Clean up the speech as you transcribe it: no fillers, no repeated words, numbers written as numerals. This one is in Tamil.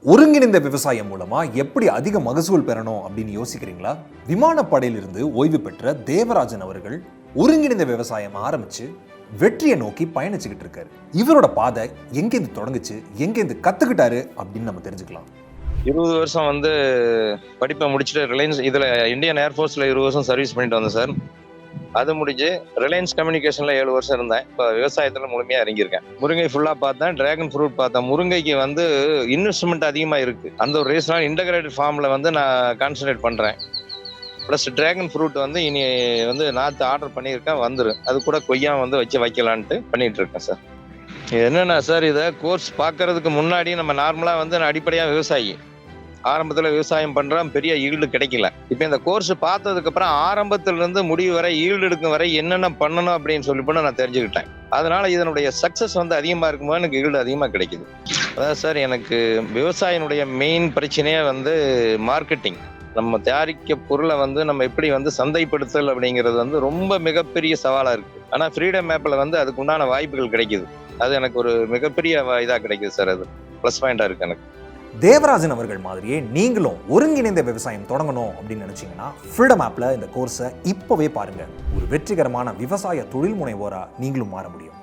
ஒருங்கிணைந்த விவசாயம் மூலமா எப்படி அதிக மகசூல் பெறணும் அப்படின்னு யோசிக்கிறீங்களா? விமானப்படையிலிருந்து ஓய்வு பெற்ற தேவராஜன் அவர்கள் ஒருங்கிணைந்த விவசாயம் ஆரம்பிச்சு வெற்றியை நோக்கி பயணிச்சுக்கிட்டு இருக்காரு. இவரோட பாதை எங்கேருந்து தொடங்குச்சு, எங்கேருந்து கத்துக்கிட்டாரு அப்படின்னு நம்ம தெரிஞ்சுக்கலாம். 20 வருஷம் படிப்பை முடிச்சுட்டு ரிலையன்ஸ் இந்தியன் ஏர்ஃபோர்ஸ்ல 20 வருஷம் சர்வீஸ் பண்ணிட்டு வந்தேன் சார். அது முடிஞ்சு ரிலையன்ஸ் கம்யூனிகேஷன்ல 7 வருஷம் இருந்தேன். இப்போ விவசாயத்துல முழுமையா இறங்கியிருக்கேன். முருங்கை ஃபுல்லா பார்த்தேன், டிராகன் ஃப்ரூட் பார்த்தேன். முருங்கைக்கு இன்வெஸ்ட்மெண்ட் அதிகமா இருக்கு. அந்த ஒரு ரீசனால் இன்டகிரேட்டட் ஃபார்ம்ல நான் கான்சன்ட்ரேட் பண்றேன். ப்ளஸ் டிராகன் ஃப்ரூட் இனி நாற்று ஆர்டர் பண்ணியிருக்கேன், வந்துடும். அது கூட கொய்யா வைக்கலான்ட்டு பண்ணிட்டு இருக்கேன் சார். என்னன்னா சார், இதை கோர்ஸ் பார்க்கறதுக்கு முன்னாடி நம்ம நார்மலா நான் அடிப்படையாக விவசாயி. ஆரம்பத்தில் விவசாயம் பண்றோம், பெரிய ஈல்டு கிடைக்கல. இப்போ இந்த கோர்ஸ் பார்த்ததுக்கு அப்புறம் ஆரம்பத்துல இருந்து முடிவு வரை ஈல்டு எடுக்கும் வரை என்னென்ன பண்ணணும் அப்படின்னு சொல்லி நான் தெரிஞ்சுக்கிட்டேன். அதனால இதனுடைய சக்சஸ் அதிகமா இருக்கும்போது எனக்கு ஈல்டு அதிகமா கிடைக்குது. அதான் சார், எனக்கு விவசாயினுடைய மெயின் பிரச்சனையே மார்க்கெட்டிங். நம்ம தயாரிக்க பொருளை நம்ம எப்படி சந்தைப்படுத்தல் அப்படிங்கிறது ரொம்ப மிகப்பெரிய சவாலா இருக்கு. ஆனா ஃப்ரீடம் ஆப்ல அதுக்கு உண்டான வாய்ப்புகள் கிடைக்குது. அது எனக்கு ஒரு மிகப்பெரிய இதா கிடைக்குது சார். அது பிளஸ் பாயிண்டா இருக்கு எனக்கு. தேவராஜன் அவர்கள் மாதிரியே நீங்களும் ஒருங்கிணைந்த விவசாயம் தொடங்கணும் அப்படின்னு நினைச்சீங்கன்னா ஃப்ரீடம் ஆப்ல இந்த கோர்ஸை இப்பவே பாருங்க. ஒரு வெற்றிகரமான விவசாய தொழில் முனைவோரா நீங்களும் மாற முடியும்.